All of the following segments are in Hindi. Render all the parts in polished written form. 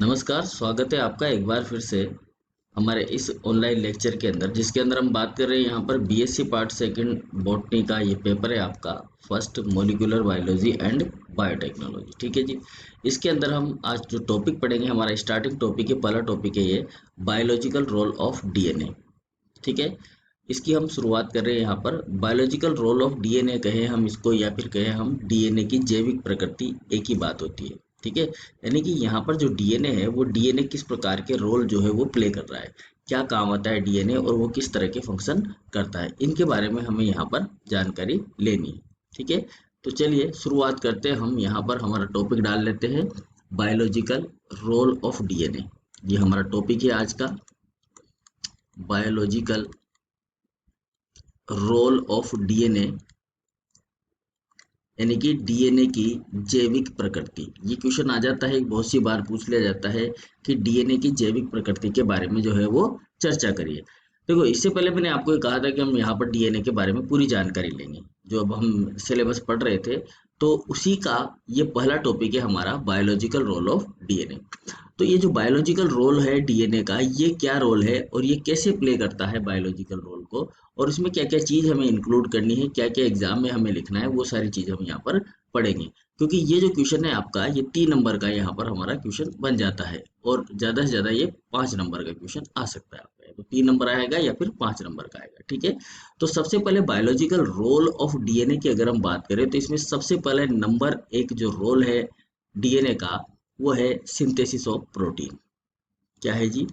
नमस्कार, स्वागत है आपका एक बार फिर से हमारे इस ऑनलाइन लेक्चर के अंदर, जिसके अंदर हम बात कर रहे हैं यहाँ पर बीएससी पार्ट सेकंड बॉटनी का ये पेपर है आपका first molecular biology and biotechnology. ठीक है जी। इसके अंदर हम आज जो टॉपिक पढ़ेंगे, हमारा स्टार्टिंग टॉपिक है, पहला टॉपिक है ये बायोलॉजिकल रोल ऑफ डीएनए। ठीक है। इसकी हम शुरुआत कर रहे हैं यहाँ पर। बायोलॉजिकल रोल ऑफ डीएनए कहें हम इसको या फिर कहें हम डीएनए की जैविक प्रकृति, एक ही बात होती है। ठीक है। यानी कि यहाँ पर जो डीएनए है वो डीएनए किस प्रकार के रोल जो है वो प्ले कर रहा है, क्या काम आता है डीएनए और वो किस तरह के फंक्शन करता है, इनके बारे में हमें यहाँ पर जानकारी लेनी है। ठीक है। तो चलिए शुरुआत करते हैं। हम यहाँ पर हमारा टॉपिक डाल लेते हैं, बायोलॉजिकल रोल ऑफ डीएनए। ये हमारा टॉपिक है आज का, बायोलॉजिकल रोल ऑफ डीएनए, यानी कि डीएनए की जैविक प्रकृति। ये क्वेश्चन आ जाता है, बहुत सी बार पूछ लिया जाता है कि डीएनए की जैविक प्रकृति के बारे में जो है वो चर्चा करिए। देखो, इससे पहले मैंने आपको ये कहा था कि हम यहाँ पर डीएनए के बारे में पूरी जानकारी लेंगे। जो अब हम सिलेबस पढ़ रहे थे तो उसी का ये पहला टॉपिक है हमारा, बायोलॉजिकल रोल ऑफ डीएनए। तो ये जो बायोलॉजिकल रोल है डीएनए का, ये क्या रोल है और ये कैसे प्ले करता है बायोलॉजिकल रोल को, और इसमें क्या क्या चीज हमें इंक्लूड करनी है, क्या क्या एग्जाम में हमें लिखना है, वो सारी चीज हम यहाँ पर पढ़ेंगे। क्योंकि ये जो क्वेश्चन है आपका, ये 3 नंबर का यहाँ पर हमारा क्वेश्चन बन जाता है, और ज्यादा से ज्यादा ये 5 नंबर का क्वेश्चन आ सकता है आपका। तो 3 नंबर आएगा या फिर 5 नंबर का आएगा। ठीक है। तो सबसे पहले बायोलॉजिकल रोल ऑफ डीएनए की अगर हम बात करें तो इसमें सबसे पहले नंबर एक जो रोल है डीएनए का, वो है सिंथेसिस ऑफ प्रोटीन। क्या है जी?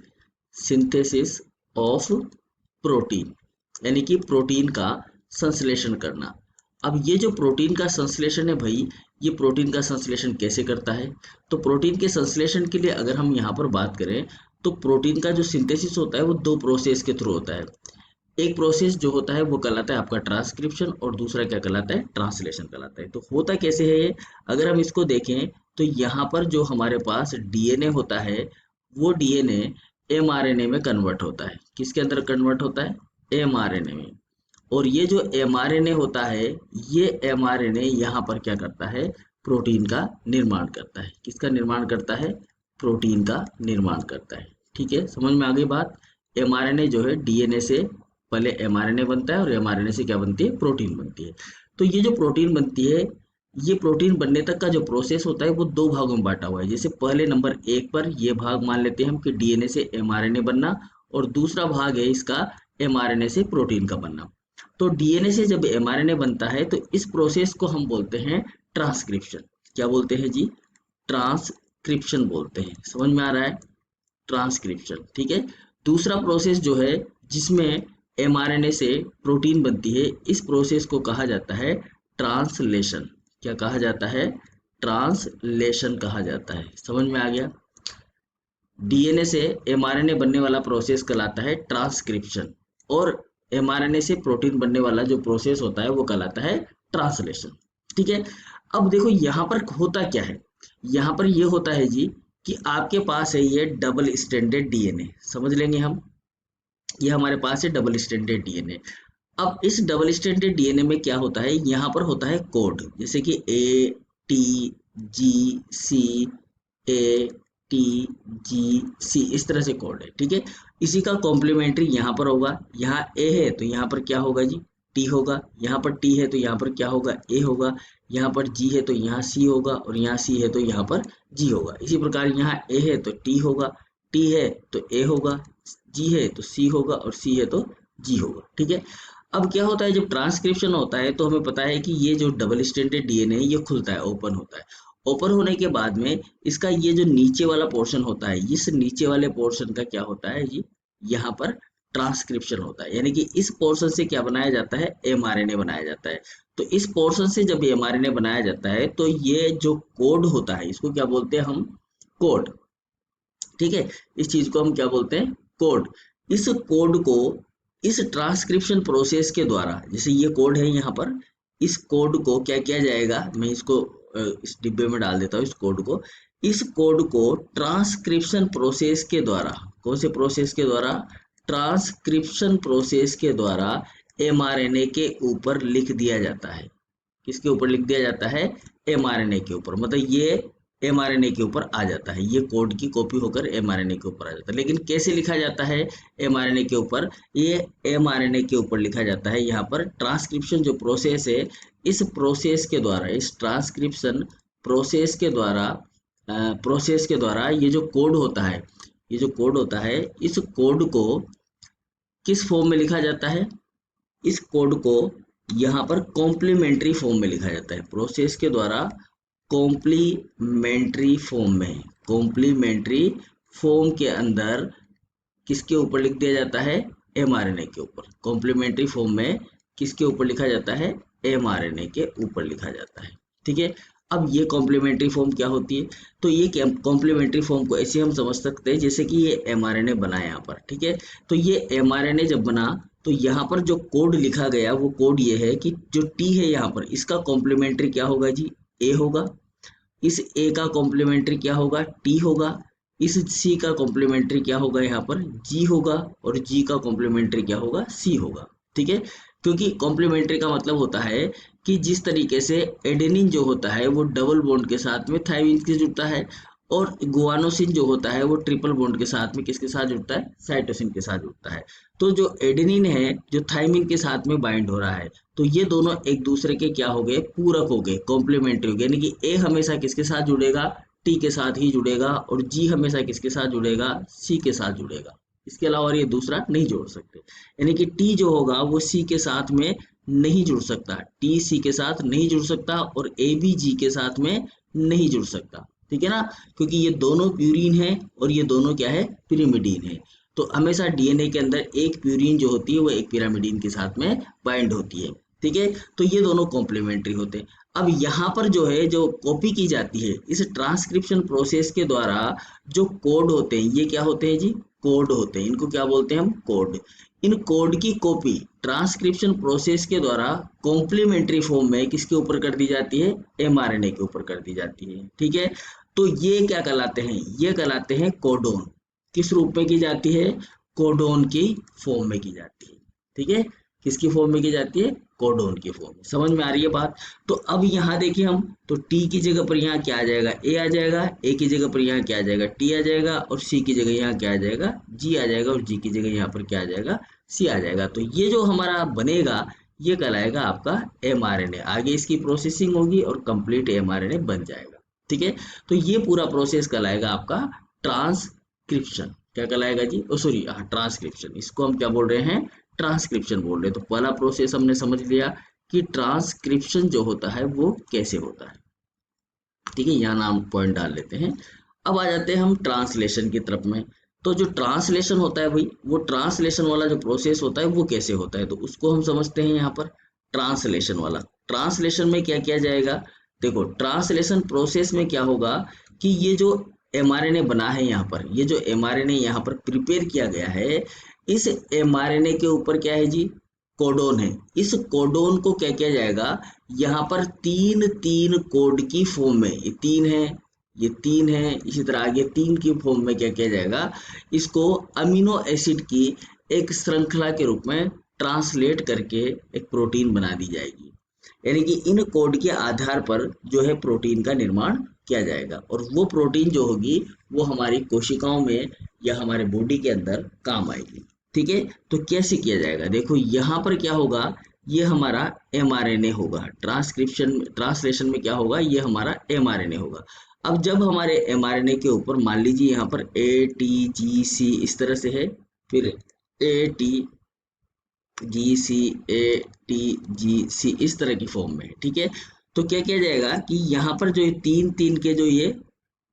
सिंथेसिस ऑफ प्रोटीन, यानी कि प्रोटीन का संश्लेषण करना। अब ये जो प्रोटीन का संश्लेषण है भाई, ये प्रोटीन का संश्लेषण कैसे करता है? तो प्रोटीन के संश्लेषण के लिए अगर हम यहाँ पर बात करें तो प्रोटीन का जो सिंथेसिस होता है वो 2 प्रोसेस के थ्रू होता है। एक प्रोसेस जो होता है वो कहलाता है आपका ट्रांसक्रिप्शन, और दूसरा क्या कहलाता है? ट्रांसलेशन कहलाता है। तो होता कैसे है ये? अगर हम इसको देखें तो यहाँ पर जो हमारे पास डीएनए होता है, वो डीएनए एमआरएनए में कन्वर्ट होता है। किसके अंदर कन्वर्ट होता है? एमआरएनए में। और ये जो एमआरएनए होता है, ये एमआरएनए यहाँ पर क्या करता है? प्रोटीन का निर्माण करता है। किसका निर्माण करता है? प्रोटीन का निर्माण करता है। ठीक है, समझ में आ गई बात? एमआरएनए जो है डीएनए से पहले एमआरएनए बनता है, और एमआरएनए से क्या बनती है? प्रोटीन बनती है। तो ये जो प्रोटीन बनती है, ये प्रोटीन बनने तक का जो प्रोसेस होता है वो 2 भागों में बांटा हुआ है। जैसे पहले नंबर 1 पर ये भाग मान लेते हैं हम कि डीएनए से एमआरएनए बनना, और दूसरा भाग है इसका एमआरएनए से प्रोटीन का बनना। तो डीएनए से जब एमआरएनए बनता है तो इस प्रोसेस को हम बोलते हैं ट्रांसक्रिप्शन। क्या बोलते हैं जी? ट्रांसक्रिप्शन बोलते हैं। समझ में आ रहा है? ट्रांसक्रिप्शन। ठीक है। दूसरा प्रोसेस जो है जिसमें एमआरएनए से प्रोटीन बनती है, इस प्रोसेस को कहा जाता है ट्रांसलेशन। क्या कहा जाता है? ट्रांसलेशन कहा जाता है। समझ में आ गया? डीएनए से एमआरएनए बनने वाला प्रोसेस कहलाता है ट्रांसक्रिप्शन, और एमआरएनए से प्रोटीन बनने वाला जो प्रोसेस होता है वो कहलाता है ट्रांसलेशन। ठीक है। अब देखो यहाँ पर होता क्या है। यहाँ पर ये होता है जी कि आपके पास है ये डबल स्टैंडर्ड डीएनए। समझ लेंगे हम, ये हमारे पास है डबल स्टैंडर्ड डीएनए। अब इस डबल स्टैंडर्ड डीएनए में क्या होता है? यहाँ पर होता है कोड, जैसे कि ATGC, ATGC, इस तरह से कोड है। ठीक है। इसी का कॉम्प्लीमेंट्री यहाँ पर होगा। यहाँ ए है तो यहाँ पर क्या होगा जी? टी होगा। यहाँ पर टी है तो यहाँ पर क्या होगा? ए होगा। यहाँ पर जी है तो यहाँ सी होगा, और यहाँ सी है तो यहाँ पर जी होगा। इसी प्रकार यहाँ ए है तो टी होगा, टी है तो ए होगा, जी है तो सी होगा, और सी है तो जी होगा। ठीक है। अब क्या होता है, जब ट्रांसक्रिप्शन होता है तो हमें पता है कि ये जो डबल स्टैंडर्ड डीएनए है ये खुलता है, ओपन होता है। ओपन होने के बाद में इसका ये जो नीचे वाला पोर्शन होता है, इस नीचे वाले पोर्शन का क्या होता है जी? यहाँ पर ट्रांसक्रिप्शन होता है। यानी कि इस पोर्शन से क्या बनाया जाता है? एमआरएनए बनाया जाता है। तो इस पोर्शन से जब एमआरएनए बनाया जाता है तो ये जो कोड होता है, इसको क्या बोलते हैं हम? कोड। ठीक है। इस चीज को हम क्या बोलते हैं? कोड। इस कोड को इस ट्रांसक्रिप्शन प्रोसेस के द्वारा, जैसे ये कोड है यहाँ पर, इस कोड को क्या किया जाएगा? मैं इसको इस डिब्बे में डाल देता हूँ इस कोड को। इस कोड को ट्रांसक्रिप्शन प्रोसेस के द्वारा, कौन से प्रोसेस के द्वारा? ट्रांसक्रिप्शन प्रोसेस के द्वारा एमआरएनए के ऊपर लिख दिया जाता है। किसके ऊपर लिख दिया जाता है? एमआरएनए के ऊपर। मतलब ये mRNA के ऊपर आ जाता है, ये कोड की कॉपी होकर mRNA के ऊपर आ जाता है। लेकिन कैसे लिखा जाता है mRNA के ऊपर? ये mRNA के ऊपर लिखा जाता है यहाँ पर ट्रांसक्रिप्शन जो प्रोसेस है, इस प्रोसेस के द्वारा, इस ट्रांसक्रिप्शन प्रोसेस के द्वारा ये जो कोड होता है, ये जो कोड होता है, इस कोड को किस फॉर्म में लिखा जाता है? इस कोड को यहाँ पर कॉम्प्लीमेंट्री फॉर्म में लिखा जाता है, प्रोसेस के द्वारा कॉम्प्लीमेंट्री फॉर्म में, कॉम्प्लीमेंट्री फॉर्म के अंदर किसके ऊपर लिख दिया जाता है? mRNA के ऊपर। कॉम्प्लीमेंट्री फॉर्म में किसके ऊपर लिखा जाता है? mRNA के ऊपर लिखा जाता है। ठीक है, अब ये कॉम्प्लीमेंट्री फॉर्म क्या होती है? तो ये कॉम्प्लीमेंट्री फॉर्म को ऐसे हम समझ सकते हैं जैसे कि ये mRNA बना है यहाँ पर। ठीक है, तो ये mRNA जब बना तो यहाँ पर जो कोड लिखा गया वो कोड ये है कि जो T है यहाँ पर, इसका कॉम्प्लीमेंट्री क्या होगा जी? A होगा। इस A का कॉम्प्लीमेंट्री क्या होगा? T होगा। इस C का कॉम्प्लीमेंट्री क्या होगा? यहाँ पर G होगा। और G का कॉम्प्लीमेंट्री क्या होगा? C होगा। ठीक है, क्योंकि कॉम्प्लीमेंट्री का मतलब होता है कि जिस तरीके से एडेनिन जो होता है वो डबल बॉन्ड के साथ में थाइमिन से जुड़ता है, और गुआनोसिन जो होता है वो ट्रिपल बॉन्ड के साथ में किसके साथ जुड़ता है? साइटोसिन के साथ जुड़ता है। तो जो एडेनिन है जो थाइमिन के साथ में बाइंड हो रहा है, तो ये दोनों एक दूसरे के क्या हो गए? पूरक हो गए, कॉम्प्लीमेंट्री हो गए। यानी कि ए हमेशा किसके साथ जुड़ेगा? टी के साथ ही जुड़ेगा, और जी हमेशा किसके साथ जुड़ेगा? सी के साथ जुड़ेगा। इसके अलावा और ये दूसरा नहीं जोड़ सकते। यानी कि टी जो होगा वो सी के साथ में नहीं जुड़ सकता, टी सी के साथ नहीं जुड़ सकता, और ए बी जी के साथ में नहीं जुड़ सकता। ठीक है ना, क्योंकि ये दोनों प्यूरिन है और ये दोनों क्या है? पिरिमिडीन है। तो हमेशा डीएनए के अंदर एक प्यूरिन जो होती है वो एक पिरामिडीन के साथ में बाइंड होती है। ठीक है, तो ये दोनों कॉम्प्लीमेंट्री होते हैं। अब यहाँ पर जो है जो कॉपी की जाती है इस ट्रांसक्रिप्शन प्रोसेस के द्वारा, जो कोड होते हैं ये क्या होते हैं जी? कोड होते हैं। इनको क्या बोलते हैं हम? कोड। इन कोड की कॉपी ट्रांसक्रिप्शन प्रोसेस के द्वारा कॉम्प्लीमेंट्री फॉर्म में किसके ऊपर कर दी जाती है? mRNA के ऊपर कर दी जाती है। ठीक है, तो ये क्या कहलाते हैं? ये कहलाते हैं कोडोन। किस रूप में की जाती है? कोडोन की फॉर्म में की जाती है। ठीक है, किसकी फॉर्म में की जाती है? कोडोन की फॉर्म में। समझ में आ रही है बात? तो अब यहाँ देखिए हम, तो टी की जगह पर यहाँ क्या आ जाएगा? ए आ जाएगा। ए की जगह पर यहाँ क्या आ जाएगा? टी आ जाएगा। और सी की जगह यहाँ क्या आ जाएगा? जी आ जाएगा। और जी की जगह यहाँ पर क्या आ जाएगा? सी आ जाएगा। तो ये जो हमारा बनेगा ये कहलाएगा आपका mRNA। आगे इसकी प्रोसेसिंग होगी और कंप्लीट mRNA बन जाएगा। ठीक है, तो ये पूरा प्रोसेस कहलाएगा आपका ट्रांसक्रिप्शन। क्या कहलाएगा जी? ओ सॉरी, हाँ, ट्रांसक्रिप्शन। इसको हम क्या बोल रहे हैं? ट्रांसक्रिप्शन बोल रहे हैं। तो पहला प्रोसेस हमने समझ लिया कि ट्रांसक्रिप्शन जो होता है वो कैसे होता है। ठीक है, यहाँ नाम पॉइंट डाल लेते हैं। अब आ जाते हैं हम ट्रांसलेशन की तरफ में। तो जो ट्रांसलेशन होता है भाई, वो ट्रांसलेशन वाला जो प्रोसेस होता है वो कैसे होता है, तो उसको हम समझते हैं यहाँ पर। ट्रांसलेशन वाला, ट्रांसलेशन में क्या किया जाएगा? देखो, ट्रांसलेशन प्रोसेस में क्या होगा कि ये जो mRNA बना है यहाँ पर, ये जो mRNA यहाँ पर प्रिपेयर किया गया है, इस mRNA के ऊपर क्या है जी? कोडोन है। इस कोडोन को क्या किया जाएगा? यहाँ पर तीन तीन कोड की फॉर्म में, ये तीन है, ये तीन है, इसी तरह आगे तीन की फॉर्म में क्या किया जाएगा? इसको अमीनो एसिड की एक श्रृंखला के रूप में ट्रांसलेट करके एक प्रोटीन बना दी जाएगी। यानी कि इन कोड के आधार पर जो है प्रोटीन का निर्माण किया जाएगा, और वो प्रोटीन जो होगी वो हमारी कोशिकाओं में या हमारे बॉडी के अंदर काम आएगी। ठीक है, तो कैसे किया जाएगा? देखो यहाँ पर क्या होगा? ये हमारा mRNA होगा। ट्रांसलेशन में क्या होगा? ये हमारा mRNA होगा। अब जब हमारे mRNA के ऊपर मान लीजिए यहाँ पर ATGC इस तरह से है, फिर ATGC इस तरह की फॉर्म में है। ठीक है, तो क्या किया जाएगा कि यहाँ पर जो ये तीन तीन के जो ये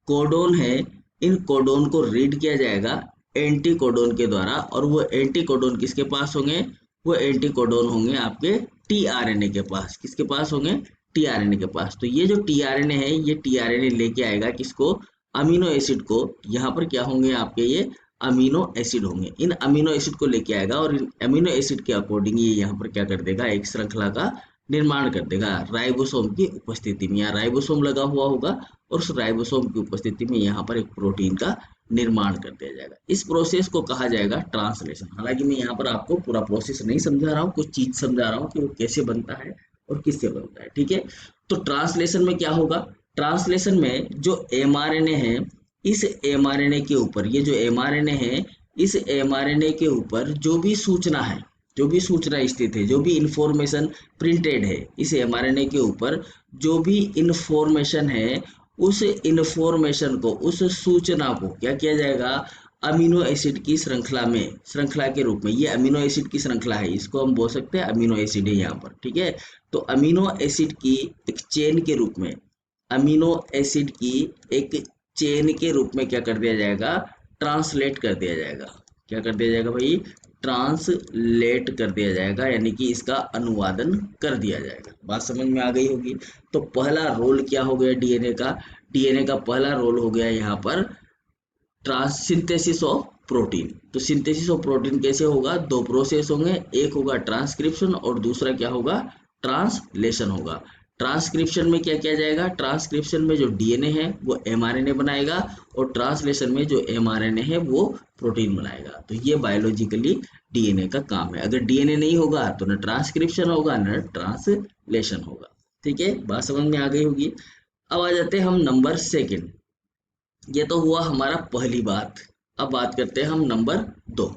कोडोन है, इन कोडोन को रीड किया जाएगा एंटी कोडोन के द्वारा, और वो एंटी कोडोन किसके पास होंगे? वो एंटी कोडोन होंगे आपके टीआरएनए के पास। किसके पास होंगे? टीआरएनए के पास। तो ये जो टीआरएनए है, ये टीआरएनए लेके आएगा किसको? अमीनो एसिड को। यहाँ पर क्या होंगे आपके? ये अमीनो एसिड होंगे। इन अमीनो एसिड को लेके आएगा, और इन अमीनो एसिड के अकॉर्डिंग ये यहाँ पर क्या कर देगा? एक श्रृंखला का निर्माण कर देगा राइबोसोम की उपस्थिति में। यहाँ राइबोसोम लगा हुआ होगा, और उस राइबोसोम की उपस्थिति में यहाँ पर एक प्रोटीन का निर्माण कर दिया जाएगा। इस प्रोसेस को कहा जाएगा ट्रांसलेशन। हालांकि मैं यहाँ पर आपको पूरा प्रोसेस नहीं समझा रहा हूँ, कुछ चीज समझा रहा हूँ कि वो कैसे बनता है और किससे बनता है। ठीक है, तो ट्रांसलेशन में क्या होगा? ट्रांसलेशन में जो mRNA है, इस mRNA के ऊपर, ये जो mRNA है, इस mRNA के ऊपर जो भी सूचना है, जो भी सूचना स्थित है, जो भी इंफॉर्मेशन प्रिंटेड है, इस mRNA के ऊपर जो भी इंफॉर्मेशन है, उस इंफॉर्मेशन को, उस सूचना को क्या किया जाएगा, अमीनो एसिड की श्रृंखला में, श्रृंखला के रूप में, ये अमीनो एसिड की श्रृंखला है, इसको हम बोल सकते हैं अमीनो एसिड है यहाँ पर, ठीक है। तो अमीनो एसिड की एक चेन के रूप में, अमीनो एसिड की एक चेन के रूप में क्या कर दिया जाएगा, ट्रांसलेट कर दिया जाएगा। क्या कर दिया जाएगा भाई, ट्रांसलेट कर दिया जाएगा, यानी कि इसका अनुवादन कर दिया जाएगा। बात समझ में आ गई होगी। तो पहला रोल क्या हो गया डीएनए का, डीएनए का पहला रोल हो गया यहाँ पर सिंथेसिस ऑफ प्रोटीन। तो सिंथेसिस ऑफ प्रोटीन कैसे होगा, दो प्रोसेस होंगे, एक होगा ट्रांसक्रिप्शन और दूसरा क्या होगा, ट्रांसलेशन होगा। ट्रांसक्रिप्शन में क्या किया जाएगा, ट्रांसक्रिप्शन में जो डीएनए है वो एमआरएनए बनाएगा और ट्रांसलेशन में जो एमआरएनए है वो प्रोटीन बनाएगा। तो ये बायोलॉजिकली डीएनए का काम है। अगर डीएनए नहीं होगा तो न ट्रांसक्रिप्शन होगा न ट्रांसलेशन होगा। ठीक है, बात समझ में आ गई होगी। अब आ जाते हैं हम नंबर सेकंड। ये तो हुआ हमारा पहली बात। अब बात करते हैं हम नंबर दो।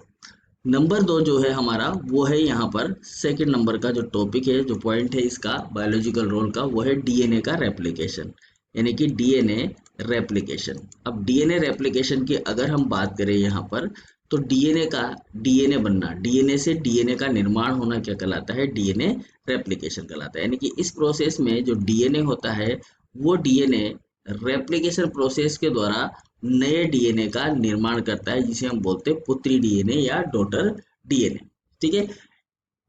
नंबर दो जो है हमारा, वो है यहाँ पर सेकंड नंबर का जो टॉपिक है, जो पॉइंट है इसका बायोलॉजिकल रोल का, वो है डीएनए का रेप्लिकेशन, यानी कि डीएनए रेप्लिकेशन। अब डीएनए रेप्लिकेशन की अगर हम बात करें यहाँ पर, तो डीएनए का, डीएनए बनना, डीएनए से डीएनए का निर्माण होना क्या कहलाता है, डीएनए रेप्लिकेशन कहलाता है। यानी कि इस प्रोसेस में जो डीएनए होता है, वो डीएनए रेप्लिकेशन प्रोसेस के द्वारा नए डीएनए का निर्माण करता है, जिसे हम बोलते हैं पुत्री डीएनए या डॉटर डीएनए। ठीक है,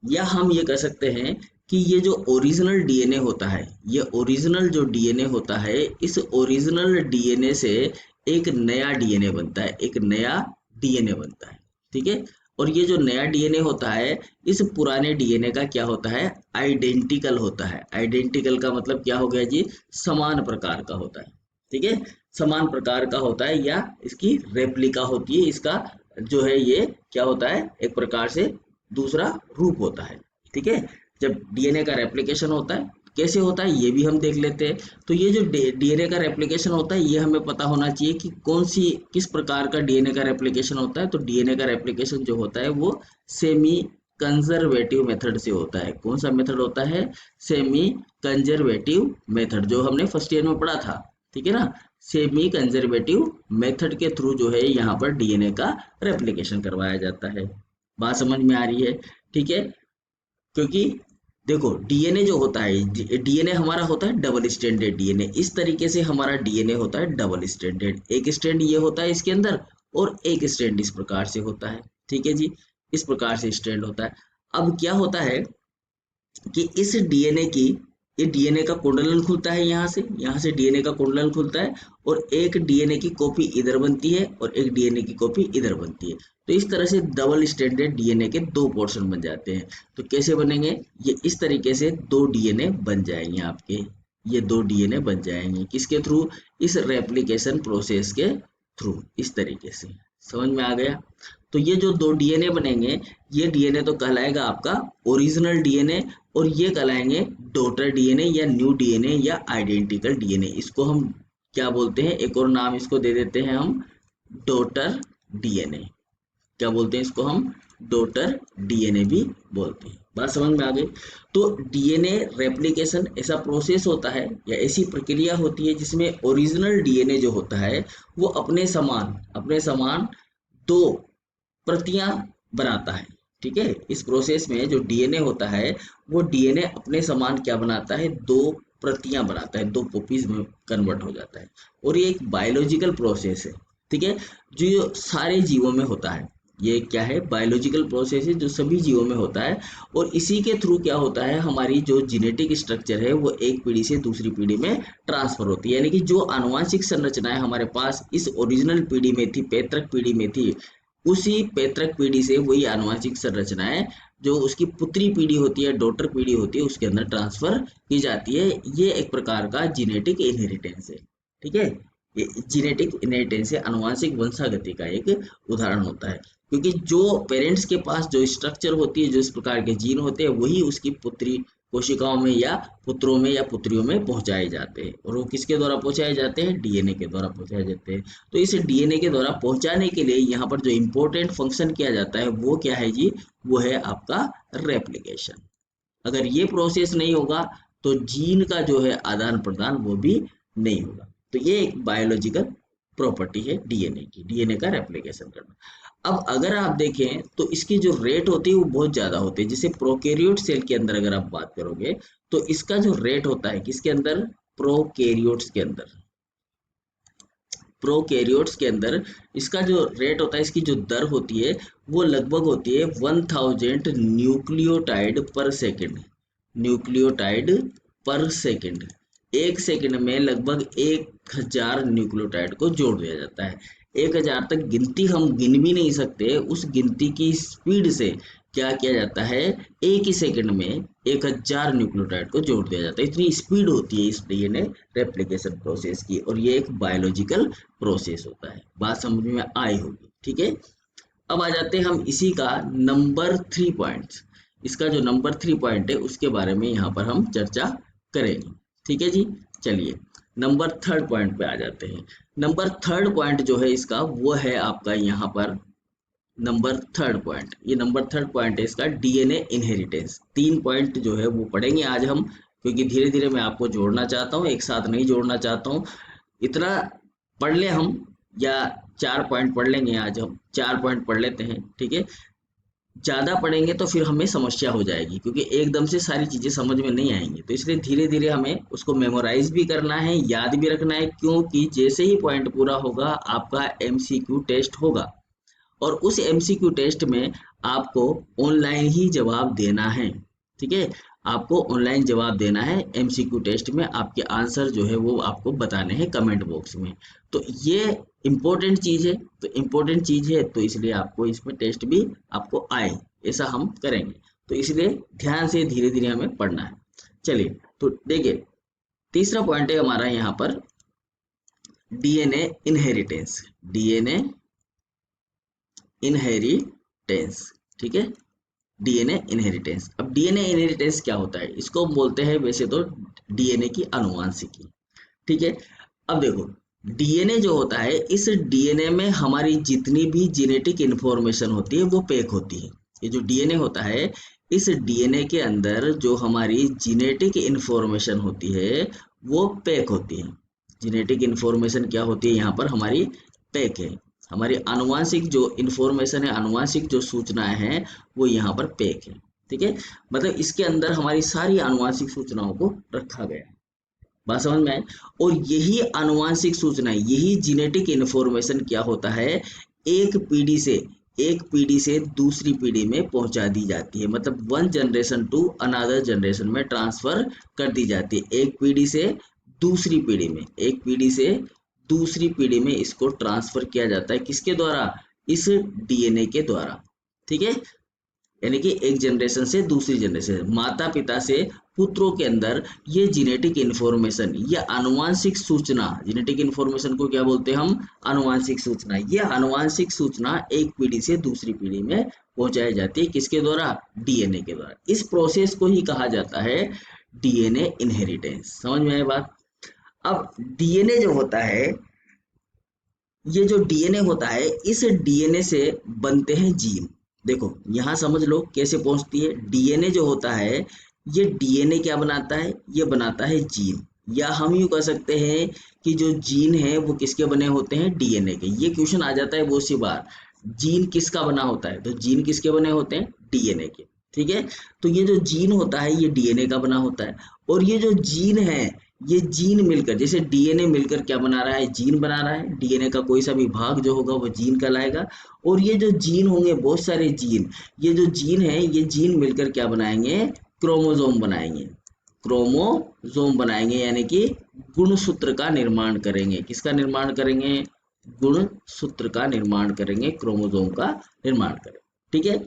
या हम ये कह सकते हैं कि ये जो ओरिजिनल डीएनए होता है, ये ओरिजिनल जो डीएनए होता है, इस ओरिजिनल डीएनए से एक नया डीएनए बनता है, एक नया डीएनए बनता है। ठीक है, और ये जो नया डीएनए होता है, इस पुराने डीएनए का क्या होता है, आइडेंटिकल होता है। आइडेंटिकल का मतलब क्या हो गया जी, समान प्रकार का होता है। ठीक है, समान प्रकार का होता है, या इसकी रेप्लिका होती है, इसका जो है ये क्या होता है, एक प्रकार से दूसरा रूप होता है। ठीक है, जब डीएनए का रेप्लिकेशन होता है, कैसे होता है ये भी हम देख लेते हैं। तो ये जो डीएनए का रेप्लिकेशन होता है, ये हमें पता होना चाहिए कि कौन सी, किस प्रकार का डीएनए का रेप्लिकेशन होता है। तो डीएनए का रेप्लिकेशन जो होता है वो सेमी कंजर्वेटिव मेथड से होता है। कौन सा मेथड होता है, सेमी कंजर्वेटिव मेथड, जो हमने फर्स्ट ईयर में पढ़ा था। ठीक है ना, सेमी कंजर्वेटिव मेथड के थ्रू जो है यहाँ पर डीएनए का रेप्लिकेशन करवाया जाता है। बात समझ में आ रही है। ठीक है, क्योंकि देखो डीएनए जो होता है, डीएनए हमारा होता है डबल स्टैंडर्ड डीएनए। इस तरीके से हमारा डीएनए होता है डबल स्टैंडर्ड, एक स्टैंड ये होता है इसके अंदर और एक स्टैंड इस प्रकार से होता है। ठीक है जी, इस प्रकार से स्टैंड होता है। अब क्या होता है कि इस डीएनए की, ये डीएनए का कुंडलन खुलता है, यहाँ से डीएनए का कुंडलन खुलता है और एक डीएनए की कॉपी इधर बनती है और एक डीएनए की कॉपी इधर बनती है। तो इस तरह से डबल स्टैंडर्ड डीएनए के दो पोर्शन बन जाते हैं। तो कैसे बनेंगे, ये इस तरीके से दो डीएनए बन जाएंगे आपके, ये दो डीएनए बन जाएंगे किसके थ्रू, इस रेप्लिकेशन प्रोसेस के थ्रू, इस तरीके से। समझ में आ गया। तो ये जो दो डीएनए बनेंगे, ये डीएनए तो कहलाएगा आपका ओरिजिनल डीएनए और ये कहलाएंगे डॉटर डीएनए या न्यू डीएनए या आइडेंटिकल डीएनए। इसको हम क्या बोलते हैं, एक और नाम इसको दे देते हैं हम, डॉटर डीएनए। क्या बोलते हैं इसको हम, डॉटर डीएनए भी बोलते हैं। बात समझ में आ गई। तो डीएनए रेप्लिकेशन ऐसा प्रोसेस होता है या ऐसी प्रक्रिया होती है जिसमें ओरिजिनल डीएनए जो होता है वो अपने समान दो प्रतियां बनाता है। ठीक है, इस प्रोसेस में जो डीएनए होता है, वो डीएनए अपने समान क्या बनाता है, दो प्रतियां बनाता है, दो कॉपीज में कन्वर्ट हो जाता है। और ये एक बायोलॉजिकल प्रोसेस है। ठीक है, जो सारे जीवों में होता है, ये क्या है, बायोलॉजिकल प्रोसेस है जो सभी जीवों में होता है। और इसी के थ्रू क्या होता है, हमारी जो जेनेटिक स्ट्रक्चर है वो एक पीढ़ी से दूसरी पीढ़ी में ट्रांसफर होती है। यानी कि जो आनुवंशिक संरचनाएं हमारे पास इस ओरिजिनल पीढ़ी में थी, पैतृक पीढ़ी में थी, उसी पैतृक पीढ़ी से वही आनुवंशिक संरचनाएं जो उसकी पुत्री पीढ़ी होती है, डॉटर पीढ़ी होती है, उसके अंदर ट्रांसफर की जाती है। ये एक प्रकार का जेनेटिक इनहेरिटेंस है। ठीक है, ये जेनेटिक इनहेरिटेंस है, आनुवंशिक वंशागति का एक उदाहरण होता है। क्योंकि जो पेरेंट्स के पास जो स्ट्रक्चर होती है, जो इस प्रकार के जीन होते हैं, वही उसकी पुत्री कोशिकाओं में या पुत्रों में या पुत्रियों में पहुंचाए जाते हैं। और वो किसके द्वारा पहुंचाए जाते हैं? डीएनए के द्वारा पहुंचाए जाते हैं। तो इस डीएनए के द्वारा पहुंचाने के लिए यहाँ पर जो इम्पोर्टेंट फंक्शन किया जाता है वो क्या है जी? वो है आपका रेप्लिकेशन। अगर ये प्रोसेस नहीं होगा तो जीन का जो है आदान प्रदान वो भी नहीं होगा। तो ये एक बायोलॉजिकल प्रॉपर्टी है डीएनए की, डीएनए का रेप्लिकेशन करना। अब अगर आप देखें तो इसकी जो रेट होती है वो बहुत ज्यादा होती है। जैसे प्रोकैरियोट सेल के अंदर अगर आप बात करोगे तो इसका जो रेट होता है किसके अंदर? प्रोकैरियोट्स के अंदर। प्रोकैरियोट्स के अंदर इसका जो रेट होता है, इसकी जो दर होती है वो लगभग होती है 1000 न्यूक्लियोटाइड पर सेकेंड। न्यूक्लियोटाइड पर सेकेंड, एक सेकेंड में लगभग 1000 न्यूक्लियोटाइड को जोड़ दिया जाता है। 1000 तक गिनती हम गिन भी नहीं सकते, उस गिनती की स्पीड से क्या किया जाता है? एक ही सेकंड में 1000 न्यूक्लियोटाइड को जोड़ दिया जाता है। इतनी स्पीड होती है इस डीएनए रेप्लिकेशन प्रोसेस की, और ये एक बायोलॉजिकल प्रोसेस होता है। बात समझ में आई होगी, ठीक है। अब आ जाते हैं हम इसी का नंबर 3 पॉइंट्स। इसका जो नंबर 3 पॉइंट है उसके बारे में यहाँ पर हम चर्चा करेंगे, ठीक है जी। चलिए नंबर 3 पॉइंट पे आ जाते हैं। नंबर 3 पॉइंट जो है इसका वो है आपका यहाँ पर नंबर 3 पॉइंट। ये नंबर 3 पॉइंट है इसका डीएनए इनहेरिटेंस। 3 पॉइंट जो है वो पढ़ेंगे आज हम, क्योंकि धीरे धीरे मैं आपको जोड़ना चाहता हूँ, एक साथ नहीं जोड़ना चाहता हूँ। इतना पढ़ ले हम, या 4 पॉइंट पढ़ लेंगे आज हम, 4 पॉइंट पढ़ लेते हैं, ठीक है। ज्यादा पढ़ेंगे तो फिर हमें समस्या हो जाएगी, क्योंकि एकदम से सारी चीजें समझ में नहीं आएंगी। तो इसलिए धीरे धीरे हमें उसको मेमोराइज भी करना है, याद भी रखना है, क्योंकि जैसे ही पॉइंट पूरा होगा आपका एमसीक्यू टेस्ट होगा, और उस एमसीक्यू टेस्ट में आपको ऑनलाइन ही जवाब देना है, ठीक है। आपको ऑनलाइन जवाब देना है एमसीक्यू टेस्ट में। आपके आंसर जो है वो आपको बताने हैं कमेंट बॉक्स में। तो ये इम्पोर्टेंट चीज़ है, तो इम्पोर्टेंट चीज़ है तो इसलिए आपको इसमें टेस्ट भी आपको आए, ऐसा हम करेंगे। तो इसलिए ध्यान से धीरे धीरे हमें पढ़ना है। चलिए तो देखिए, तीसरा पॉइंट है हमारा यहाँ पर डीएनए इनहेरिटेंस। डीएनए इनहेरिटेंस, ठीक है। DNA inheritance. अब डीएनए इनहेरिटेंस क्या होता है? इसको हम बोलते हैं वैसे तो डीएनए की आनुवांशिकी, ठीक है। अब देखो, डीएनए जो होता है, इस डीएनए में हमारी जितनी भी जेनेटिक इंफॉर्मेशन होती है वो पैक होती है। ये जो डीएनए होता है, इस डीएनए के अंदर जो हमारी जेनेटिक इंफॉर्मेशन होती है वो पैक होती है। जेनेटिक इंफॉर्मेशन क्या होती है? यहाँ पर हमारी पैक है। हमारी आनुवांशिक जो इंफॉर्मेशन है, आनुवांशिक जो सूचनाएं हैं वो यहाँ पर पैक है, ठीक है। मतलब इसके अंदर हमारी सारी आनुवांशिक सूचनाओं को रखा गया है। बात समझ में आए? और यही आनुवांशिक सूचनाएं, यही जेनेटिक इंफॉर्मेशन क्या होता है, एक पीढ़ी से दूसरी पीढ़ी में पहुंचा दी जाती है। मतलब one generation to another generation में ट्रांसफर कर दी जाती है। एक पीढ़ी से दूसरी पीढ़ी में, एक पीढ़ी से दूसरी पीढ़ी में इसको ट्रांसफर किया जाता है। किसके द्वारा? इस डीएनए के द्वारा, ठीक है। यानी कि एक जनरेशन से दूसरी जनरेशन, माता पिता से पुत्रों के अंदर ये जेनेटिक इंफॉर्मेशन, ये आनुवांशिक सूचना, जेनेटिक इंफॉर्मेशन को क्या बोलते हैं हम? आनुवांशिक सूचना। ये आनुवांशिक सूचना एक पीढ़ी से दूसरी पीढ़ी में पहुंचाई जाती है। किसके द्वारा? डीएनए के द्वारा। इस प्रोसेस को ही कहा जाता है डीएनए इनहेरिटेंस। समझ में आई बात? अब डीएनए जो होता है, ये जो डीएनए होता है, इस डीएनए से बनते हैं जीन। देखो यहाँ समझ लो कैसे पहुंचती है। डीएनए जो होता है, ये डीएनए क्या बनाता है? ये बनाता है जीन। या हम यूं कह सकते हैं कि जो जीन है वो किसके बने होते हैं? डीएनए के। ये क्वेश्चन आ जाता है बहुत सी बार, जीन किसका बना होता है? तो जीन किसके बने होते हैं? डीएनए के, ठीक है। तो ये जो जीन होता है ये डीएनए का बना होता है। और ये जो जीन है, ये जीन मिलकर, जैसे डीएनए मिलकर क्या बना रहा है? जीन बना रहा है। डीएनए का कोई सा भी भाग जो होगा वो जीन कहलाएगा। और ये जो जीन होंगे, बहुत सारे जीन, ये जो जीन है, ये जीन मिलकर क्या बनाएंगे? क्रोमोसोम बनाएंगे। क्रोमोसोम बनाएंगे, यानी कि गुणसूत्र का निर्माण करेंगे। किसका निर्माण करेंगे? गुणसूत्र का निर्माण करेंगे, क्रोमोसोम का निर्माण करेंगे, ठीक है।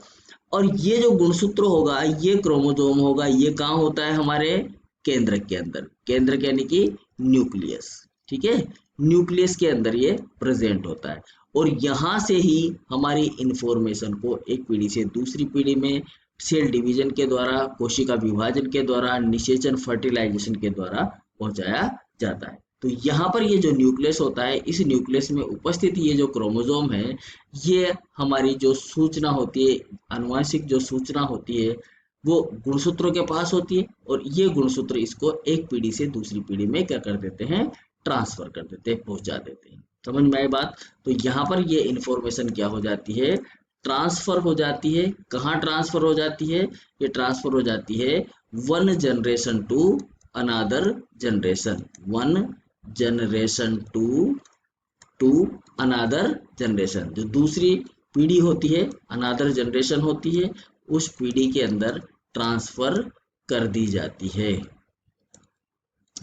और ये जो गुणसूत्र होगा, ये क्रोमोसोम होगा, ये कहाँ होता है? हमारे केंद्र के अंदर। केंद्र यानी कि न्यूक्लियस, ठीक है। न्यूक्लियस के अंदर ये प्रेजेंट होता है। और यहाँ से ही हमारी इंफॉर्मेशन को एक पीढ़ी से दूसरी पीढ़ी में सेल डिवीजन के द्वारा, कोशिका विभाजन के द्वारा, निषेचन फर्टिलाइजेशन के द्वारा पहुंचाया जाता है। तो यहाँ पर ये जो न्यूक्लियस होता है, इस न्यूक्लियस में उपस्थित ये जो क्रोमोसोम है, ये हमारी जो सूचना होती है, आनुवांशिक जो सूचना होती है, वो गुणसूत्रों के पास होती है, और ये गुणसूत्र इसको एक पीढ़ी से दूसरी पीढ़ी में क्या कर देते हैं, ट्रांसफर कर देते हैं, पहुंचा देते हैं। समझ में आई बात? तो यहाँ पर ये इंफॉर्मेशन क्या हो जाती है, ट्रांसफर हो जाती है। कहाँ ट्रांसफर हो जाती है? ये ट्रांसफर हो जाती है one generation to another generation, one generation to another generation. जो दूसरी पीढ़ी होती है, अनादर जनरेशन होती है, उस पीढ़ी के अंदर ट्रांसफर कर दी जाती है।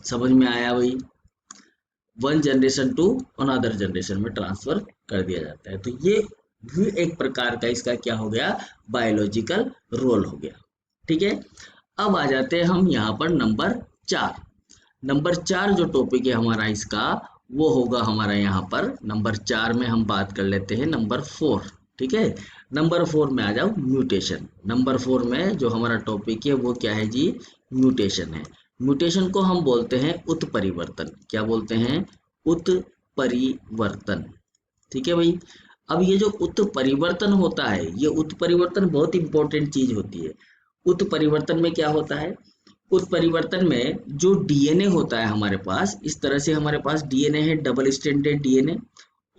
समझ में आया भाई? One generation to another generation में ट्रांसफर कर दिया जाता है। तो ये भी एक प्रकार का इसका क्या हो गया, बायोलॉजिकल रोल हो गया। ठीक है, अब आ जाते हैं हम यहाँ पर नंबर 4। नंबर 4 जो टॉपिक है हमारा इसका, वो होगा हमारा यहाँ पर नंबर 4 में हम बात कर लेते हैं नंबर 4। ठीक है, नंबर 4 में आ जाओ, म्यूटेशन। नंबर 4 में जो हमारा टॉपिक है वो क्या है जी, म्यूटेशन है। म्यूटेशन को हम बोलते हैं उत्परिवर्तन। क्या बोलते हैं? उत्परिवर्तन। ठीक है भाई। अब ये जो उत्परिवर्तन होता है, ये उत्परिवर्तन बहुत इंपॉर्टेंट चीज होती है। उत्परिवर्तन में क्या होता है? उत्परिवर्तन में जो डीएनए होता है हमारे पास, इस तरह से हमारे पास डीएनए है, डबल स्ट्रैंडेड डीएनए,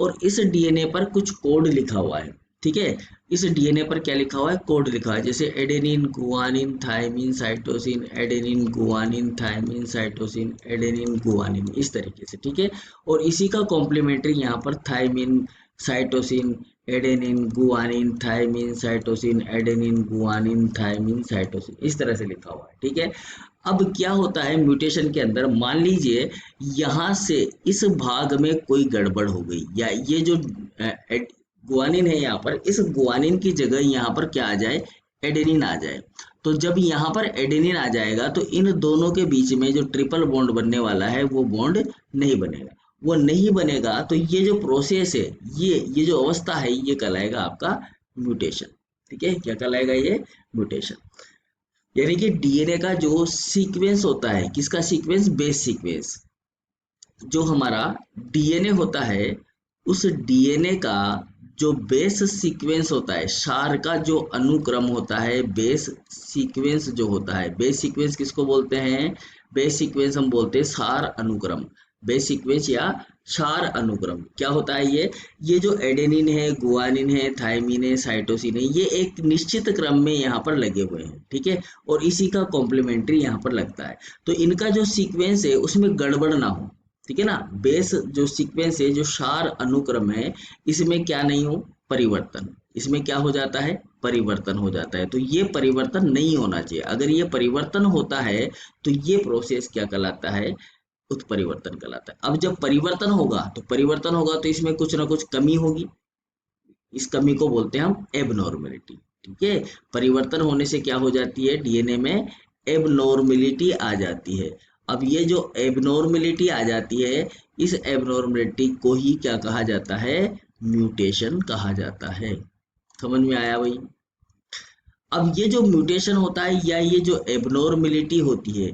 और इस डीएनए पर कुछ कोड लिखा हुआ है। ठीक है, इस डीएनए पर क्या लिखा हुआ है? कोड लिखा हुआ है, जैसे adenine, guanine, thymine, cytosine, adenine, guanine, thymine, cytosine, adenine, guanine, इस तरीके से। ठीक है, और इसी का कॉम्प्लीमेंट्री यहाँ पर thymine, cytosine, adenine, guanine, thymine, cytosine, adenine, guanine, thymine, cytosine, इस तरह से लिखा हुआ है। ठीक है, अब क्या होता है म्यूटेशन के अंदर, मान लीजिए यहाँ से इस भाग में कोई गड़बड़ हो गई, या ये जो गुआनिन है यहाँ पर, इस गुआनिन की जगह यहाँ पर क्या आ जाए, एडेनिन आ जाए। तो जब यहाँ पर एडेनिन आ जाएगा तो इन दोनों के बीच में जो ट्रिपल बॉन्ड बनने वाला है वो बॉन्ड नहीं बनेगा। वो नहीं बनेगा तो ये जो प्रोसेस है, ये जो अवस्था है, ये कहलाएगा आपका म्यूटेशन। ठीक है, क्या कहलाएगा? ये म्यूटेशन। यानी कि डीएनए का जो सीक्वेंस होता है, किसका सीक्वेंस? Base sequence. जो हमारा डीएनए होता है, उस डीएनए का जो बेस सीक्वेंस होता है, सार का जो अनुक्रम होता है, बेस सीक्वेंस जो होता है, बेस सीक्वेंस किसको बोलते हैं? बेस सीक्वेंस हम बोलते हैं सार अनुक्रम। बेस सीक्वेंस या सार अनुक्रम क्या होता है? ये जो एडेनिन है, गुआनिन है, थायमिन है, साइटोसिन है, ये एक निश्चित क्रम में यहाँ पर लगे हुए हैं। ठीक है, और इसी का कॉम्प्लीमेंट्री यहाँ पर लगता है। तो इनका जो सीक्वेंस है उसमें गड़बड़ ना हो। ठीक है ना, बेस जो सीक्वेंस है, जो सार अनुक्रम है, इसमें क्या नहीं हो, परिवर्तन। इसमें क्या हो जाता है? परिवर्तन हो जाता है। तो ये परिवर्तन नहीं होना चाहिए। अगर ये परिवर्तन होता है तो ये प्रोसेस क्या कहलाता है? उत्परिवर्तन कहलाता है। अब जब परिवर्तन होगा तो इसमें कुछ ना कुछ कमी होगी। इस कमी को बोलते हैं हम एबनॉर्मेलिटी। ठीक है, परिवर्तन होने से क्या हो जाती है? डीएनए में एबनॉर्मेलिटी आ जाती है। अब ये जो एबनॉर्मेलिटी आ जाती है, इस एबनॉर्मेलिटी को ही क्या कहा जाता है? म्यूटेशन कहा जाता है। समझ में आया भाई? अब ये जो म्यूटेशन होता है या ये जो एबनॉर्मेलिटी होती है,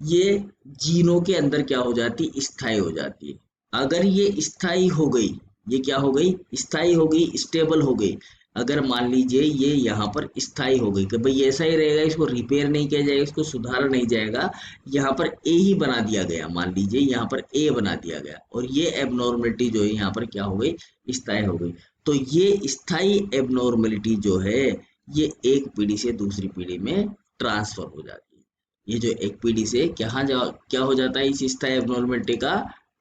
ये जीनों के अंदर क्या हो जाती? स्थायी हो जाती है। अगर ये स्थायी हो गई, ये क्या हो गई? स्थायी हो गई, स्टेबल हो गई। अगर मान लीजिए ये यहाँ पर स्थायी हो गई कि भाई ऐसा ही रहेगा, इसको रिपेयर नहीं किया जाएगा, इसको सुधारा नहीं जाएगा, यहाँ पर ए ही बना दिया गया, मान लीजिए यहाँ पर ए बना दिया गया, और ये एबनॉर्मेलिटी जो है यहाँ पर क्या हो गई? स्थायी हो गई। तो ये स्थायी एबनॉर्मेलिटी जो है, ये एक पीढ़ी से दूसरी पीढ़ी में ट्रांसफर हो जाती है। ये जो एक पीढ़ी से क्या हो जाता है? इस स्थायी एबनॉर्मेलिटी का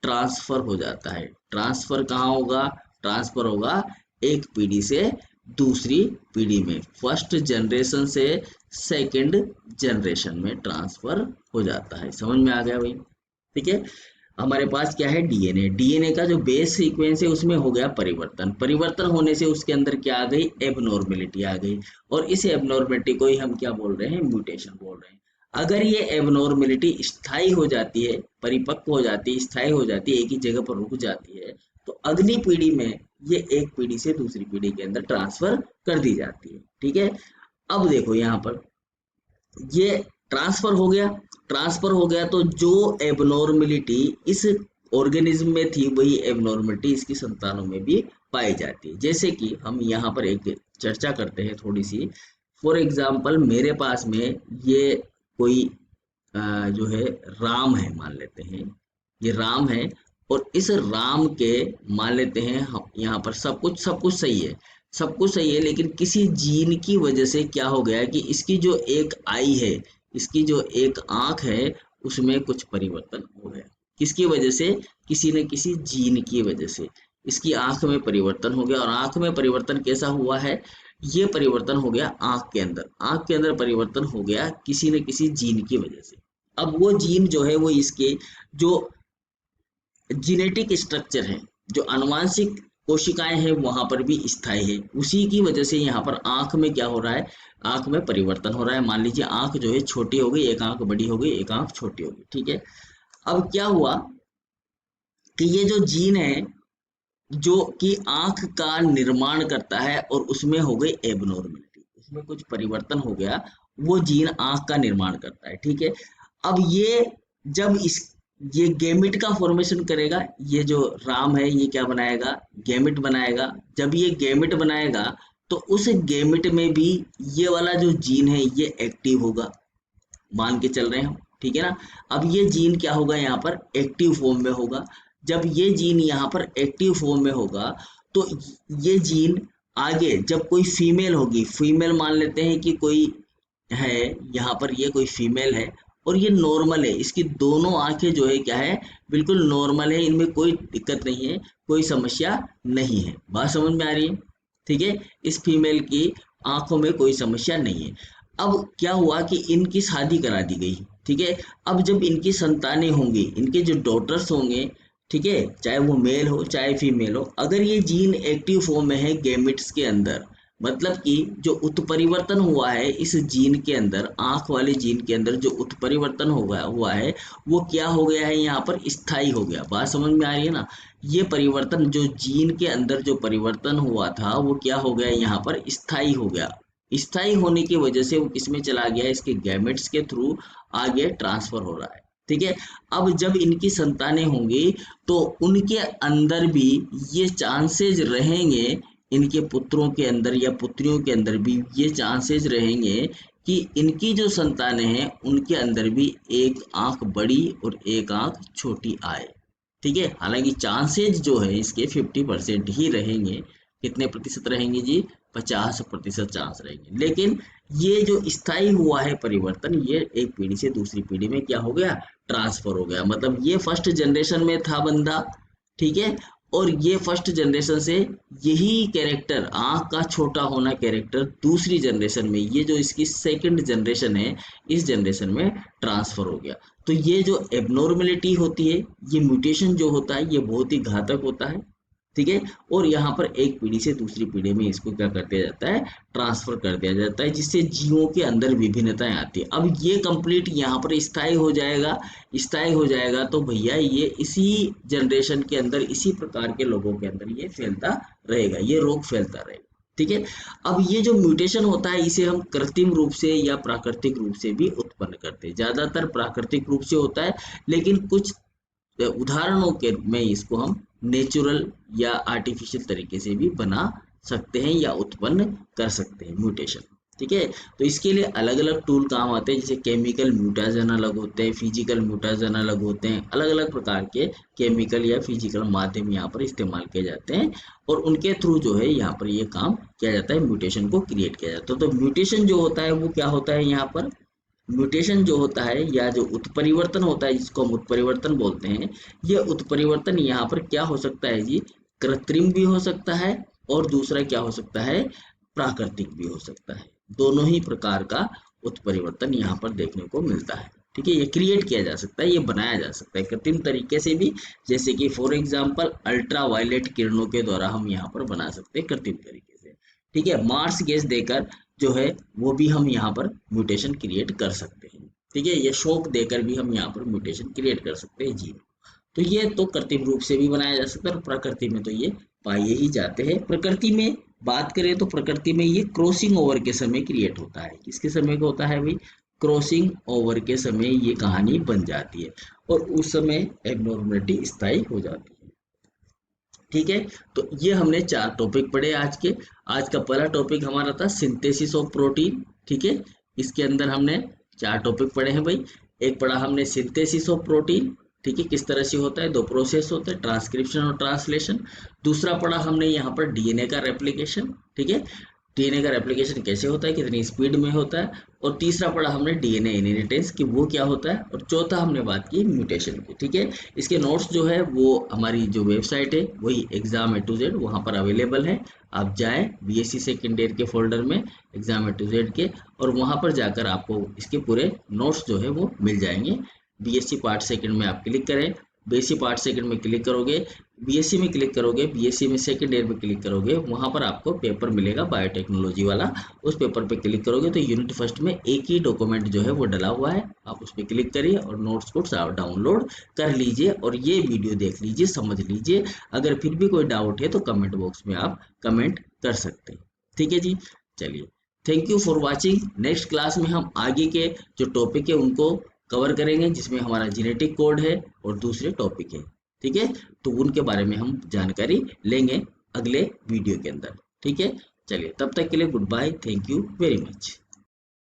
ट्रांसफर हो जाता है। ट्रांसफर कहाँ होगा? ट्रांसफर होगा एक पीढ़ी से दूसरी पीढ़ी में, फर्स्ट जनरेशन से सेकंड जनरेशन में ट्रांसफर हो जाता है। समझ में आ गया भाई? ठीक है, हमारे पास क्या है? डीएनए। डीएनए का जो बेस सीक्वेंस है उसमें हो गया परिवर्तन। परिवर्तन होने से उसके अंदर क्या आ गई? एबनॉर्मेलिटी आ गई, और इस एबनॉर्मेलिटी को ही हम क्या बोल रहे हैं? म्यूटेशन बोल रहे हैं। अगर ये एबनॉर्मेलिटी स्थायी हो जाती है, परिपक्व हो जाती है, स्थायी हो जाती है, एक ही जगह पर रुक जाती है, तो अगली पीढ़ी में ये एक पीढ़ी से दूसरी पीढ़ी के अंदर ट्रांसफर कर दी जाती है। ठीक है, अब देखो यहाँ पर ये ट्रांसफर हो गया तो जो एबनॉर्मलिटी इस ऑर्गेनिज्म में थी वही एबनॉर्मलिटी इसकी संतानों में भी पाई जाती है। जैसे कि हम यहाँ पर एक चर्चा करते हैं थोड़ी सी। फॉर एग्जाम्पल मेरे पास में ये कोई जो है राम है मान लेते हैं, ये राम है, और इस राम के मान लेते हैं हम यहाँ पर सब कुछ सही है, सब कुछ सही है, लेकिन किसी जीन की वजह से क्या हो गया कि इसकी जो एक आई है, इसकी जो एक आंख है, उसमें कुछ परिवर्तन हो गया। किसकी वजह से? किसी न किसी जीन की वजह से इसकी आंख में परिवर्तन हो गया। और आंख में परिवर्तन कैसा हुआ है? ये परिवर्तन हो गया आंख के अंदर परिवर्तन हो गया किसी न किसी जीन की वजह से। अब वो जीन जो है वो इसके जो जेनेटिक स्ट्रक्चर है, जो आनुवांशिक कोशिकाएं हैं वहां पर भी स्थायी है। उसी की वजह से यहाँ पर आंख में क्या हो रहा है? आंख में परिवर्तन हो रहा है। मान लीजिए आंख जो है छोटी हो गई, एक आंख बड़ी हो गई, एक आंख छोटी हो गई, ठीक है। अब क्या हुआ कि ये जो जीन है जो कि आंख का निर्माण करता है और उसमें हो गई एबनॉर्मलिटी, उसमें कुछ परिवर्तन हो गया, वो जीन आंख का निर्माण करता है, ठीक है। अब ये जब इस ये गैमेट का फॉर्मेशन करेगा, ये जो राम है ये क्या बनाएगा? गैमेट बनाएगा। जब ये गैमेट बनाएगा तो उस गैमेट में भी ये वाला जो जीन है ये एक्टिव होगा, मान के चल रहे हैं हम, ठीक है ना। अब ये जीन क्या होगा? यहाँ पर एक्टिव फॉर्म में होगा। जब ये जीन यहाँ पर एक्टिव फॉर्म में होगा तो ये जीन आगे जब कोई फीमेल होगी, फीमेल मान लेते हैं कि कोई है, यहाँ पर ये कोई फीमेल है और ये नॉर्मल है, इसकी दोनों आंखें जो है क्या है? बिल्कुल नॉर्मल है, इनमें कोई दिक्कत नहीं है, कोई समस्या नहीं है। बात समझ में आ रही है? ठीक है, इस फीमेल की आंखों में कोई समस्या नहीं है। अब क्या हुआ कि इनकी शादी करा दी गई, ठीक है। अब जब इनकी संतानें होंगी, इनके जो डॉटर्स होंगे, ठीक है, चाहे वो मेल हो चाहे फीमेल हो, अगर ये जीन एक्टिव फॉर्म में है गैमेट्स के अंदर, मतलब कि जो उत्परिवर्तन हुआ है इस जीन के अंदर, आंख वाले जीन के अंदर जो उत्परिवर्तन हुआ है वो क्या हो गया है? यहाँ पर स्थायी हो गया। बात समझ में आ रही है ना? ये परिवर्तन जो जीन के अंदर जो परिवर्तन हुआ था वो क्या हो गया? यहाँ पर स्थायी हो गया। स्थायी होने की वजह से वो किसमें चला गया? इसके गैमेट्स के थ्रू आगे ट्रांसफर हो रहा है, ठीक है। अब जब इनकी संतानें होंगी तो उनके अंदर भी ये चांसेस रहेंगे, इनके पुत्रों के अंदर या पुत्रियों के अंदर भी ये चांसेस रहेंगे कि इनकी जो संतानें हैं उनके अंदर भी एक आंख बड़ी और एक आंख छोटी आए, ठीक है। हालांकि चांसेस जो है इसके 50% ही रहेंगे। कितने प्रतिशत रहेंगे जी? 50% चांस रहेंगे। लेकिन ये जो स्थायी हुआ है परिवर्तन, ये एक पीढ़ी से दूसरी पीढ़ी में क्या हो गया? ट्रांसफर हो गया। मतलब ये फर्स्ट जनरेशन में था बंदा, ठीक है, और ये फर्स्ट जनरेशन से यही कैरेक्टर, आंख का छोटा होना कैरेक्टर, दूसरी जनरेशन में, ये जो इसकी सेकंड जनरेशन है, इस जनरेशन में ट्रांसफर हो गया। तो ये जो एबनॉर्मेलिटी होती है, ये म्यूटेशन जो होता है, ये बहुत ही घातक होता है, ठीक है। और यहाँ पर एक पीढ़ी से दूसरी पीढ़ी में इसको क्या कर दिया जाता है? ट्रांसफर कर दिया जाता है, जिससे जीवों के अंदर विभिन्नताएं आती है। अब ये कंप्लीट यहाँ पर स्थायी हो जाएगा। स्थायी हो जाएगा तो भैया ये इसी जनरेशन के अंदर, इसी प्रकार के लोगों के अंदर ये फैलता रहेगा, ये रोग फैलता रहेगा, ठीक है। अब ये जो म्यूटेशन होता है इसे हम कृत्रिम रूप से या प्राकृतिक रूप से भी उत्पन्न करते हैं। ज्यादातर प्राकृतिक रूप से होता है, लेकिन कुछ उदाहरणों के में इसको हम नेचुरल या आर्टिफिशियल तरीके से भी बना सकते हैं या उत्पन्न कर सकते हैं म्यूटेशन, ठीक है। तो इसके लिए अलग अलग टूल काम आते हैं, जैसे केमिकल म्यूटेशन अलग होते हैं, फिजिकल म्यूटेशन अलग होते हैं। अलग अलग प्रकार के केमिकल या फिजिकल माध्यम यहाँ पर इस्तेमाल किए जाते हैं और उनके थ्रू जो है यहाँ पर ये काम किया जाता है, म्यूटेशन को क्रिएट किया जाता है। तो म्यूटेशन जो होता है वो क्या होता है? यहाँ पर म्यूटेशन जो होता है या जो उत्परिवर्तन होता है, जिसको हम उत्परिवर्तन बोलते हैं, ये उत्परिवर्तन यहाँ पर क्या हो सकता है जी? कृत्रिम भी हो सकता है और दूसरा क्या हो सकता है? प्राकृतिक भी हो सकता है। दोनों ही प्रकार का उत्परिवर्तन यहाँ पर देखने को मिलता है, ठीक है। ये क्रिएट किया जा सकता है, ये बनाया जा सकता है कृत्रिम तरीके से भी, जैसे कि फॉर एग्जाम्पल अल्ट्रा वायलेट किरणों के द्वारा हम यहाँ पर बना सकते हैं कृत्रिम तरीके से, ठीक है। मार्स गैस देकर जो है वो भी हम यहाँ पर म्यूटेशन क्रिएट कर सकते हैं, ठीक है। ये शॉक देकर भी हम यहाँ पर म्यूटेशन क्रिएट कर सकते हैं जीन। तो ये तो कृत्रिम रूप से भी बनाया जा सकता है और प्रकृति में तो ये पाए ही जाते हैं। प्रकृति में बात करें तो प्रकृति में ये क्रॉसिंग ओवर के समय क्रिएट होता है। किसके समय का होता है भाई? क्रॉसिंग ओवर के समय ये कहानी बन जाती है और उस समय एबनॉर्मलिटी स्थायी हो जाती है। ठीक है, तो ये हमने 4 टॉपिक पढ़े आज के। आज का पहला टॉपिक हमारा था सिंथेसिस ऑफ प्रोटीन। ठीक है, इसके अंदर हमने 4 टॉपिक पढ़े हैं भाई। एक पढ़ा हमने सिंथेसिस ऑफ प्रोटीन, ठीक है, किस तरह से होता है, 2 प्रोसेस होते हैं, ट्रांसक्रिप्शन और ट्रांसलेशन। दूसरा पढ़ा हमने यहाँ पर डीएनए का रेप्लिकेशन। ठीक है, डीएनए का रेप्लिकेशन कैसे होता है, कितनी स्पीड में होता है। और तीसरा पढ़ा हमने डीएनए इनहेरिटेंस कि वो क्या होता है। और चौथा हमने बात की म्यूटेशन की। ठीक है, इसके नोट्स जो है वो हमारी जो वेबसाइट है वही एग्जाम A to Z वहाँ पर अवेलेबल है। आप जाएं बीएससी सेकेंड ईयर के फोल्डर में एग्जाम A to Z के, और वहाँ पर जाकर आपको इसके पूरे नोट्स जो है वो मिल जाएंगे। बीएससी पार्ट सेकंड में आप क्लिक करें, बीएससी पार्ट सेकंड में क्लिक करोगे, बीएससी में क्लिक करोगे, बीएससी में सेकंड ईयर में क्लिक करोगे, वहां पर आपको पेपर मिलेगा बायोटेक्नोलॉजी वाला। उस पेपर पे क्लिक करोगे तो यूनिट फर्स्ट में एक ही डॉक्यूमेंट जो है वो डला हुआ है, आप उस पर क्लिक करिए और नोट्स को डाउनलोड कर लीजिए और ये वीडियो देख लीजिए, समझ लीजिए। अगर फिर भी कोई डाउट है तो कमेंट बॉक्स में आप कमेंट कर सकते हैं। ठीक है जी, चलिए, thank you for watching. Next class में हम आगे के जो टॉपिक है उनको कवर करेंगे, जिसमें हमारा जेनेटिक कोड है और दूसरे टॉपिक है। ठीक है, तो उनके बारे में हम जानकारी लेंगे अगले वीडियो के अंदर। ठीक है, चलिए, तब तक के लिए goodbye, thank you very much.